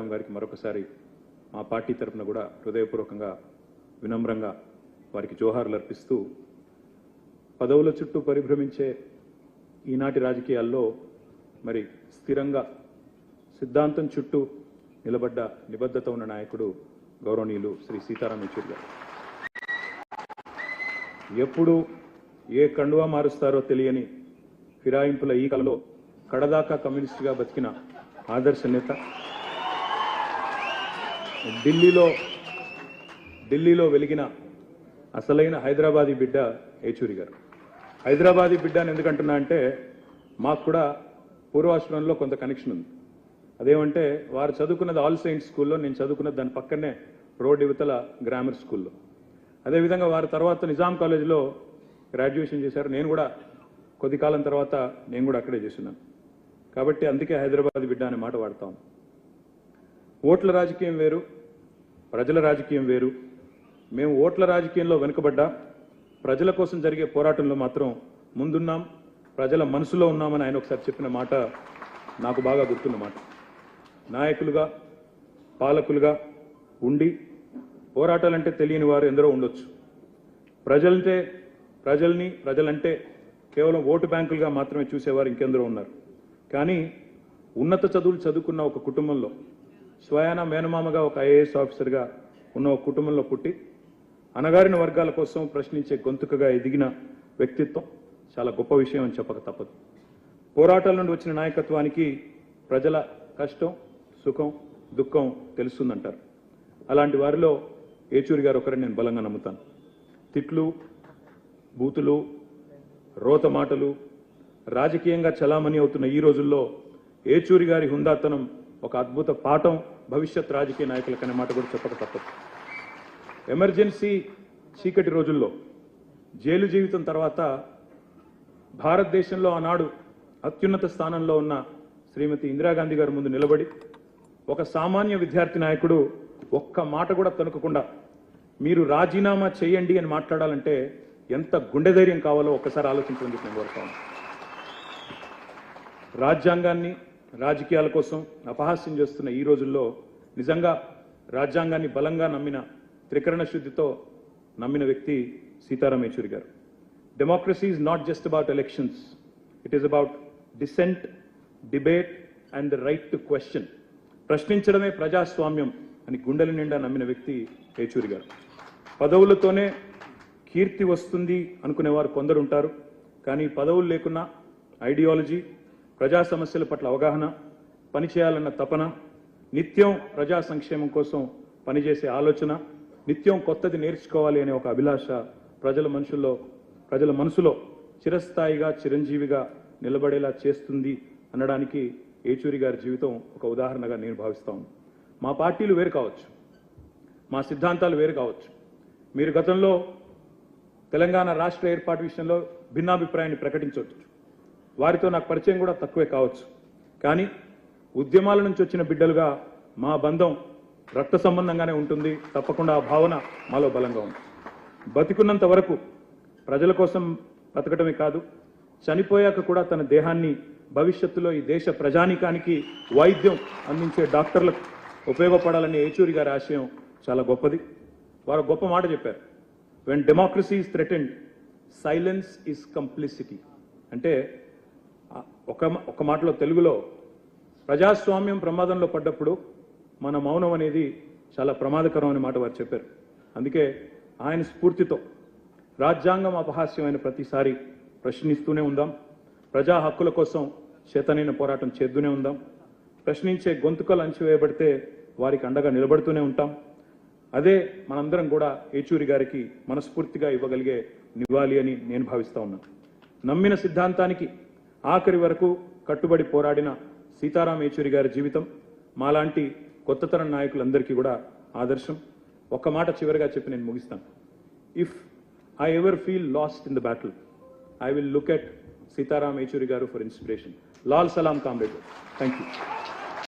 సీతారాం గారికి మరొకసారి మా పార్టీ తరఫున కూడా హృదయపూర్వకంగా వినమ్రంగా వారికి జోహార్లు అర్పిస్తూ పదవుల చుట్టూ పరిభ్రమించే ఈనాటి రాజకీయాల్లో మరి స్థిరంగా సిద్ధాంతం చుట్టూ నిలబడ్డ నిబద్ధత ఉన్న నాయకుడు గౌరవనీయులు శ్రీ సీతారాం యెచూరి గారు. ఎప్పుడు ఏ కండువా మారుస్తారో తెలియని ఫిరాయింపుల ఈ కలలో కడదాకా కమ్యూనిస్టుగా బతికిన ఆదర్శ నేత, ఢిల్లీలో వెలిగిన అసలైన హైదరాబాదీ బిడ్డ యెచూరి గారు. హైదరాబాదీ బిడ్డ అని ఎందుకంటున్నా అంటే మాకు కూడా పూర్వాశ్రమంలో కొంత కనెక్షన్ ఉంది. అదేమంటే వారు చదువుకున్నది ఆల్ సెయింట్స్ స్కూల్లో, నేను చదువుకున్నది దాని పక్కనే రోడ్ యువతల గ్రామర్ స్కూల్లో. అదేవిధంగా వారు తర్వాత నిజాం కాలేజీలో గ్రాడ్యుయేషన్ చేశారు. నేను కూడా కొద్ది కాలం తర్వాత నేను కూడా అక్కడే చేస్తున్నాను. కాబట్టి అందుకే హైదరాబాద్ బిడ్డ అనే మాట వాడతాం. ఓట్ల రాజకీయం వేరు, ప్రజల రాజకీయం వేరు. మేము ఓట్ల రాజకీయంలో వెనుకబడ్డా ప్రజల కోసం జరిగే పోరాటంలో మాత్రం ముందున్నాం, ప్రజల మనసులో ఉన్నామని ఆయన ఒకసారి చెప్పిన మాట నాకు బాగా గుర్తున్న మాట. నాయకులుగా పాలకులుగా ఉండి పోరాటాలంటే తెలియని వారు ఎందరో ఉండొచ్చు. ప్రజలంటే కేవలం ఓటు బ్యాంకులుగా మాత్రమే చూసేవారు ఇంకెందరో ఉన్నారు. కానీ ఉన్నత చదువులు చదువుకున్న ఒక కుటుంబంలో, స్వయాన మేనమామగా ఒక ఐఏఎస్ ఆఫీసర్గా ఉన్న ఒక కుటుంబంలో పుట్టి అణగారిన వర్గాల కోసం ప్రశ్నించే గొంతుకగా ఎదిగిన వ్యక్తిత్వం చాలా గొప్ప విషయం అని చెప్పక తప్పదు. పోరాటాల నుండి వచ్చిన నాయకత్వానికి ప్రజల కష్టం, సుఖం, దుఃఖం తెలుస్తుందంటారు. అలాంటి వారిలో యెచూరి గారు ఒకరిని నేను బలంగా నమ్ముతాను. తిట్లు, బూతులు, రోత మాటలు రాజకీయంగా చలామణి అవుతున్న ఈ రోజుల్లో యెచూరి గారి హుందాతనం ఒక అద్భుత పాఠం భవిష్యత్ రాజకీయ నాయకులకనే మాట కూడా చెప్పక తప్పదు. ఎమర్జెన్సీ చీకటి రోజుల్లో జైలు జీవితం తర్వాత భారతదేశంలో ఆనాడు అత్యున్నత స్థానంలో ఉన్న శ్రీమతి ఇందిరాగాంధీ గారి ముందు నిలబడి ఒక సామాన్య విద్యార్థి నాయకుడు ఒక్క మాట కూడా తొనకకుండా మీరు రాజీనామా చేయండి అని మాట్లాడాలంటే ఎంత గుండె ధైర్యం కావాలో ఒక్కసారి ఆలోచించమని చెప్పి నేను కోరుతాను. రాజ్యాంగాన్ని రాజకీయాల కోసం అపహాస్యం చేస్తున్న ఈ రోజుల్లో నిజంగా రాజ్యాంగాన్ని బలంగా నమ్మిన, త్రికరణ శుద్ధితో నమ్మిన వ్యక్తి సీతారాం యెచూరి గారు. Democracy is not just about elections, it is about dissent, debate and the right to question. ప్రశ్నించడమే ప్రజాస్వామ్యం అని గుండెల నిండా నమ్మిన వ్యక్తి యెచూరి గారు. పదవులతోనే కీర్తి వస్తుంది అనుకునేవారు కొందరు ఉంటారు. కానీ పదవులు లేకున్నా ఐడియాలజీ, ప్రజా సమస్యల పట్ల అవగాహన, పనిచేయాలన్న తపన, నిత్యం ప్రజా సంక్షేమం కోసం పనిచేసే ఆలోచన, నిత్యం కొత్తది నేర్చుకోవాలి అనే ఒక అభిలాష ప్రజల మనసులో చిరస్థాయిగా, చిరంజీవిగా నిలబడేలా చేస్తుంది అనడానికి యెచూరి గారి జీవితం ఒక ఉదాహరణగా నేను భావిస్తాను. మా పార్టీలు వేరు కావచ్చు, మా సిద్ధాంతాలు వేరు కావచ్చు. మీరు గతంలో తెలంగాణ రాష్ట్ర ఏర్పాటు విషయంలో భిన్నాభిప్రాయాన్ని ప్రకటించవచ్చు. వారితో నాకు పరిచయం కూడా తక్కువే కావచ్చు. కానీ ఉద్యమాల నుంచి వచ్చిన బిడ్డలుగా మా బంధం రక్త సంబంధంగానే ఉంటుంది. తప్పకుండా ఆ భావన మాలో బలంగా ఉంది. బతికున్నంత వరకు ప్రజల కోసం బతకడమే కాదు, చనిపోయాక కూడా తన దేహాన్ని భవిష్యత్తులో ఈ దేశ ప్రజానీకానికి వైద్యం అందించే డాక్టర్లకు ఉపయోగపడాలనే యెచూరి గారి ఆశయం చాలా గొప్పది. వారు గొప్ప మాట చెప్పారు, when democracy is threatened, silence is complicity. అంటే ఒక మాటలో తెలుగులో ప్రజాస్వామ్యం ప్రమాదంలో పడ్డప్పుడు మన మౌనం అనేది చాలా ప్రమాదకరం అనే మాట వారు చెప్పారు. అందుకే ఆయన స్ఫూర్తితో రాజ్యాంగం అపహాస్యమైన ప్రతిసారి ప్రశ్నిస్తూనే ఉందాం, ప్రజా హక్కుల కోసం చేతనైన పోరాటం చేస్తూనే ఉందాం, ప్రశ్నించే గొంతుకలు అణచివేయబడితే వారికి అండగా నిలబడుతూనే ఉంటాం. అదే మనందరం కూడా యెచూరి గారికి మనస్ఫూర్తిగా ఇవ్వగలిగే నివాళి అని నేను భావిస్తా ఉన్నాను. నమ్మిన సిద్ధాంతానికి ఆఖరి వరకు కట్టుబడి పోరాడిన సీతారాం యెచూరి గారి జీవితం మాలాంటి కొత్త తరం నాయకులందరికీ కూడా ఆదర్శం. ఒక్క మాట చివరిగా చెప్పి నేను ముగిస్తాను. If I ever feel last in the battle, I will look at Sitaram Yechuri Garu for inspiration. Lal Salam, comrade. Thank you.